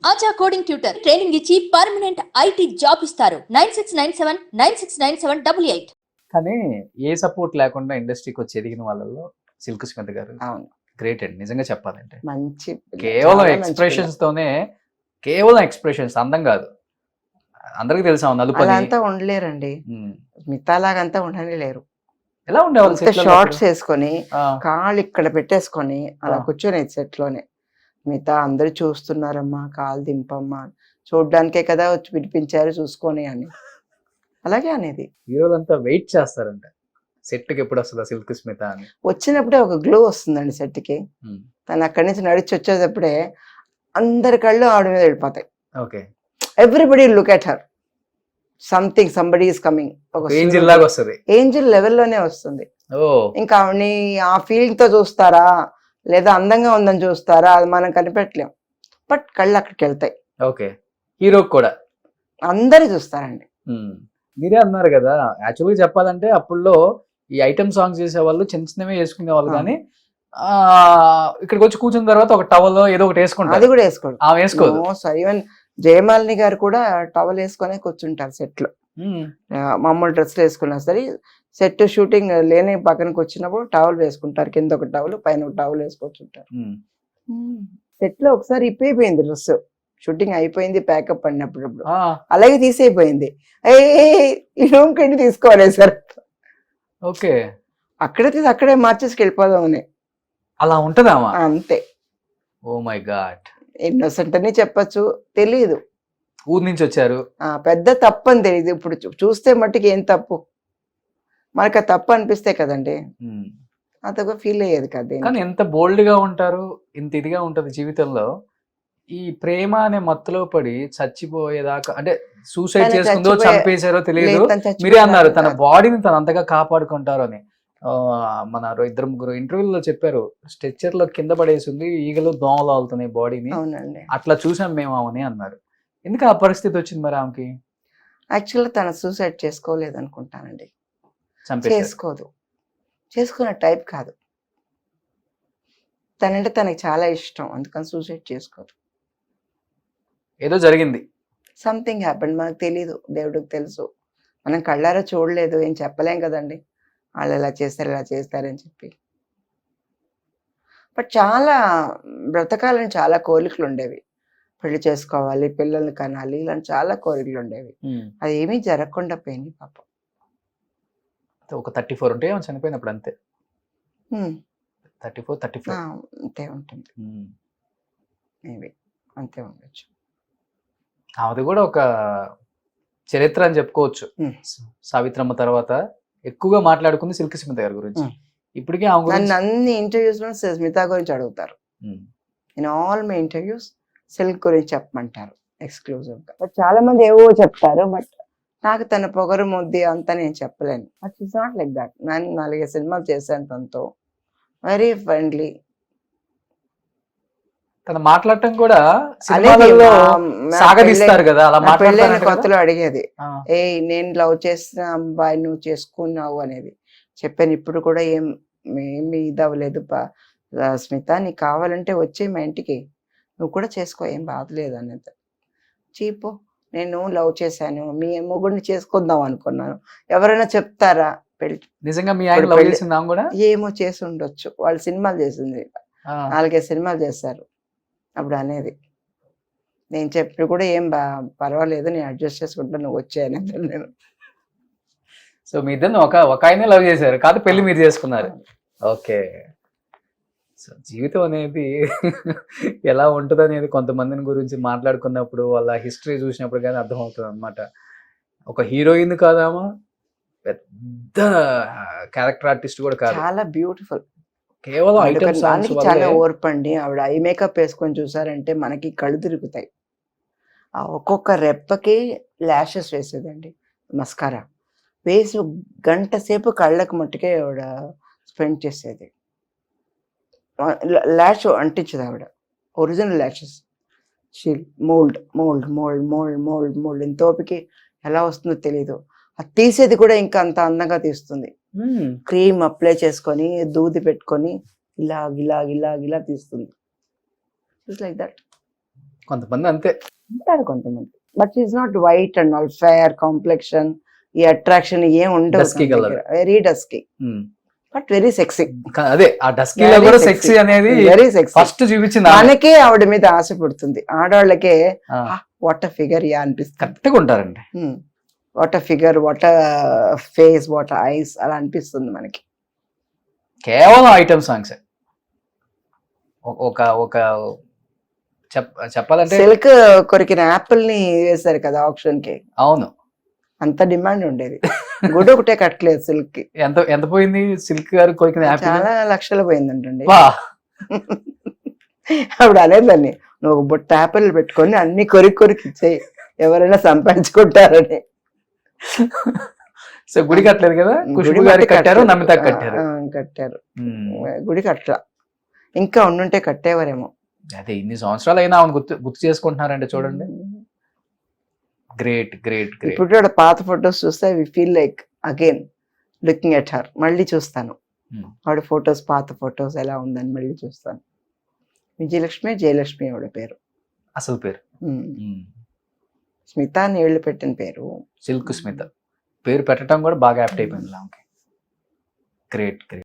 ఆచా coding tutor training ఇచ్చి permanent IT job ఇస్తారు. 9697969788. కానీ ఏ సపోర్ట్ లేకుండా ఇండస్ట్రీకి వచ్చి ఎదిగిన వాళ్ళలో సిల్క్ స్మిత గారు అవును, గ్రేట్ అండి నిజంగా చెప్పాలంటే. మంచి పిల్ల, కేవలం చాలా మంచి ఎక్స్ప్రెషన్స్ తోనే, కేవలం ఎక్స్ప్రెషన్స్, అందం కాదు. అందరికి తెలుసా పిల్ల. నలుపని. అలా అంతా ఉండలేరండి, మిగతాలాగంతా ఉండనే లేరు. ఎలా ఉండేవాళ్ళు set లలో షార్ట్స్ అప్పుడు? వేసుకొని ఆ, కాళ్ళు ఇక్కడ పెట్టేసుకొని అలా ఆ. కూర్చొని సెట్ లోనే, మిగతా అందరూ చూస్తున్నారమ్మా, కాలు దింపమ్మా, చూడ్డానికే కదా వచ్చి పిలిపించారు చూసుకొని అని అలాగే అనేది. హీరోలంతా వెయిట్ చేస్తారంట సెట్ కి ఎప్పుడు వస్తుందా సిల్క్ స్మిత అని. వచ్చినప్పుడే ఒక గ్లో వస్తుందండి సెట్ కి. ఉమ్, తను అక్కడి నుంచి నడిచి వచ్చేటప్పుడే అందరి కళ్ళు ఆవిడ మీద వెళ్ళిపోతాయి. Okay, everybody look at her, somebody is coming. ఒక ఏంజిల్ లాగా వస్తుంది. ఏంజిల్ లెవెల్లోనే వస్తుంది. ఓ, ఇంకా ఆవిడని ఆ ఫీలింగ్ తో చూస్తారా లేదా అందంగా ఉందని చూస్తారా, అది మనం కనిపెట్టలేం. బట్ కళ్ళు అక్కడికి వెళ్తాయి, ఓకే. హీరోకి కూడా. అందరూ చూస్తారండి. ఉమ్, మీరే అన్నారు కదా, యాక్చువల్గా చెప్పాలంటే అప్పుల్లో ఈ ఐటమ్ సాంగ్స్ చేసేవాళ్ళు చిన్న చిన్నవే వేసుకునేవాళ్ళు, ఆ. కానీ ఆ ఇక్కడికి వచ్చి కూర్చున్న తర్వాత ఒక టవల్ ఏదో ఒకటి అది వేసుకుంటారు. కూడా వేసుకోడు. ఆమె వేసుకోదు. ఈవెన్ జయమాలిని గారు కూడా టవల్ వేసుకొని కూర్చుంటారు సెట్ లో. ఉమ్, మామూలు డ్రెస్లు వేసుకున్నా సరే సెట్ షూటింగ్ లేని పక్కనకి వచ్చినప్పుడు టవల్ వేసుకుంటారు, కింద ఒక టవల్ పైన ఒక టవల్ వేసుకొచ్చుంటారు. ఉమ్. సెట్ లో ఒకసారి ఇప్పైపోయింది డ్రెస్, షూటింగ్ అయిపోయింది, ప్యాకప్ అన్నప్పుడు ఆ, అలాగే తీసేయిపోయింది. ఈ రూమ్ కి తీసుకోవాలి సార్, ఓకే. అక్కడే తీసి అక్కడే మార్చేసి వెళ్ళిపోదామని. అలా ఉంటదామా? అంతే, ఓ మై గాడ్. ఇన్నోసెంట్ అని చెప్పచ్చు, తెలియదు. ఊరు నుంచి వచ్చారు. పెద్ద తప్పు అని తెలియదు. ఇప్పుడు చూస్తే మట్టుకు ఏం తప్పు, మనకు ఆ తప్పు అనిపిస్తే కదండి, ఉమ్. అంతగా ఫీల్ అయ్యేది కదా. కానీ ఎంత బోల్డ్ గా ఉంటారు, ఇంత ఇదిగా ఉంటది జీవితంలో. ఈ ప్రేమ అనే మత్తులో పడి చచ్చిపోయేదాకా, అంటే సూసైడ్ తను చేసుకుందో చంపేశారో తెలియదు. లేదు, తను చచ్చిపోయేదాకా మీరే అన్నారు తన కాదు. బాడీని తను అంతగా కాపాడుకుంటారు అని. మన ఇద్దరు ముగ్గురు ఇంటర్వ్యూలో చెప్పారు, స్ట్రెచ్చర్ లో కింద పడేసింది, ఈగలు దోమలు ఆలుతున్నాయి బాడీని, అవునండి. అట్లా చూసాం మేము ఆమెని అన్నారు. ఎందుకు ఆ పరిస్థితి వచ్చింది మరి ఆమెకి? యాక్చువల్గా తను సూసైడ్ చేసుకోలేదు అనుకుంటానండి. చంపేశారు. చేసుకోదు, చేసుకునే టైప్ కాదు. తనంటే తనకి చాలా ఇష్టం, అందుకని సూసైడ్ చేసుకోదు. ఏదో జరిగింది. సంథింగ్ హ్యాపెండ్, మనకు తెలీదు, దేవుడికి తెలుసు. మనం కళ్ళారా చూడలేదు, ఏం చెప్పలేం కదండి, వాళ్ళు ఇలా చేస్తారు ఇలా చేస్తారని చెప్పి. బట్ చాలా బ్రతకాలని చాలా కోరికలు ఉండేవి, పెళ్లి చేసుకోవాలి, పిల్లల్ని కనాలి, ఇలాంటి చాలా కోరికలు ఉండేవి. ఉమ్. అది ఏమీ జరగకుండా పోయింది పాపం. ఒక 34 ఉంటే ఆమె చనిపోయినప్పుడు, అంతే. హ్మ్. 34. అంతే ఉంటుంది, మేబీ అంతే ఉండొచ్చు. ఆమెది కూడా ఒక చరిత్ర అని చెప్పుకోవచ్చు. ఉమ్. సావిత్రమ్మ తర్వాత ఎక్కువగా మాట్లాడుకుంది సిల్క్ స్మిత గారి గురించి. ఉమ్. ఇప్పటికే ఆమె గురించి. నన్ను అన్ని ఇంటర్వ్యూస్ లో స్మిత గురించి అడుగుతారు. Um, in all my interviews Silk గురించి చెప్పమంటారు ఎక్స్క్లూజివ్ గా. బట్ చాలా మంది ఏవో చెప్తారు, బట్ నాకు తన పొగరు ముద్ది అంతా నేను చెప్పలేను. But it's not like that. నేను 4 సినిమాలు చేశాను తనతో, వెరీ ఫ్రెండ్లీ. తను మాట్లాడటం కూడా అనేది సినిమాలలో నా సాగదీస్తారు కదా, అలా నా పెళ్ళైన మాట్లాడతారు కొత్తలో అడిగేది, ఆ, నేను లవ్ చేసిన అబ్బాయి నువ్వు చేసుకున్నావు అనేది. చెప్పాను, ఇప్పుడు కూడా ఏమి ఇది అవ్వలేదు స్మిత, నీకు కావాలంటే వచ్చే మా ఇంటికి, నువ్వు కూడా చేసుకో, ఏం బాధలేదు అనేది. చీపు, నేను లవ్ చేశాను, మీ మొగుడిని చేసుకుందాం అనుకున్నాను, ఎవరైనా చెప్తారా? పెళ్లి నిజంగా మీ ఆయన లవ్ చేసింది ఆమె కూడా? ఏమో చేసి ఉండొచ్చు, వాళ్ళు సినిమాలు చేసింది, ఆ, 4 సినిమాలు చేశారు. అప్పుడు అనేది నేను చెప్పి కూడా ఏం పర్వాలేదు, నేను అడ్జస్ట్ చేసుకుంటా, నువ్వు వచ్చాయని నేను. సో మీ ఇద్దరు ఒక ఆయనే లవ్ చేశారు, కాదు పెళ్లి మీరు చేసుకున్నారు. ఓకే. సో జీవితం అనేది ఎలా ఉంటుంది అనేది కొంతమందిని గురించి మాట్లాడుకున్నప్పుడు, వాళ్ళ హిస్టరీ చూసినప్పుడు కానీ అర్థమవుతుంది అనమాట. ఒక హీరోయిన్ కాదామా, పెద్ద క్యారెక్టర్ ఆర్టిస్ట్ కూడా కాదు, చాలా బ్యూటిఫుల్. కేవలం ఐటమ్ సాంగ్స్ దానికి చాలా ఓర్పండి. ఆవిడ ఐ మేకప్ వేసుకొని చూసారంటే మనకి కళ్ళు తిరుగుతాయి. ఆ ఒక్కొక్క రెప్పకి ల్యాషెస్ వేసేదండి, మస్కారా వేసి గంట సేపు కళ్ళకు మట్టుకే ఆవిడ స్పెండ్ చేసేది. ల్యాష్ అంటించదు ఆవిడ, original lashes. Mould mould mould mould mould mould ఎంత ఓపిక, ఎలా వస్తుందో తెలీదు. అది తీసేది కూడా ఇంకా అంత అందంగా తీస్తుంది. క్రీమ్ అప్లై చేసుకొని దూది పెట్టుకొని ఇలా తీస్తుంది. Like that. కొంతమంది అంతే. ఉంటారు కొంతమంది, but is not white and all fair complexion, ఈ అట్రాక్షన్ ఏం Dusky colour. ఉండవు, very dusky um. But very sexy, అదే ఆ డస్కీలో Very కూడా sexy. సెక్సీ అనేది వెరీ సెక్సీ. ఫస్ట్ చూపించింది ఆమె. మనకే ఆవిడ మీద ఆశ పుడుతుంది, ఆడవాళ్ళకే ఆ, వాట్ ఫిగర్ యా అనిపిస్తుంది, కరెక్ట్ గా ఉంటారండి. What figure, what face, what ice అలా అనిపిస్తుంది మనకి. కేవలం ఐటమ్ సాంగ్స్. ఒక ఒక చెప్పాలంటే సిల్క్ కొరికిన యాపిల్ ని వేశారు కదా ఆప్షన్ కి, అవును. అంత డిమాండ్ ఉండేది. గుడి ఒకటే కట్టలేదు సిల్క్ కి, ఎంత ఎంత పోయింది సిల్క్ గారు కొరికిన యాపిల్? చాలా లక్షలు పోయిందంటండి. వా. అప్పుడు అనేదాన్ని, నువ్వు ఒక బుట్ట యాపిల్ పెట్టుకొని అన్ని కొరికి ఇచ్చేయి, ఎవరైనా సంపాదించుకుంటారని. సో గుడి కట్టలేదు కదా, ఖుష్బు గుడి గారు మట్టి కట్టారు, కట్టలేదు. నమిత కట్టారు. కట్టారు. ఉమ్. గుడి కట్టలా, ఇంకా ఉండుంటే కట్టేవారేమో. అదే ఇన్ని సంవత్సరాలు అయినా ఆమె గుర్తు చేసుకుంటున్నారంటే చూడండి. Great great great. ఇప్పుడు కూడా పాత ఫొటోస్ చూస్తే we feel like again looking at her. మళ్ళీ చూస్తాను ఆవిడ ఫొటోస్, పాత ఫొటోస్ ఎలా ఉందని మళ్ళీ చూస్తాను. జయలక్ష్మి ఆవిడ పేరు, అసలు పేరు స్మిత అని ఏళ్ళు పెట్టిన పేరు. సిల్క్ స్మిత పేరు పెట్టడం కూడా బాగా యాప్ట్ అయిపోయింది ఆమెకి. Great great.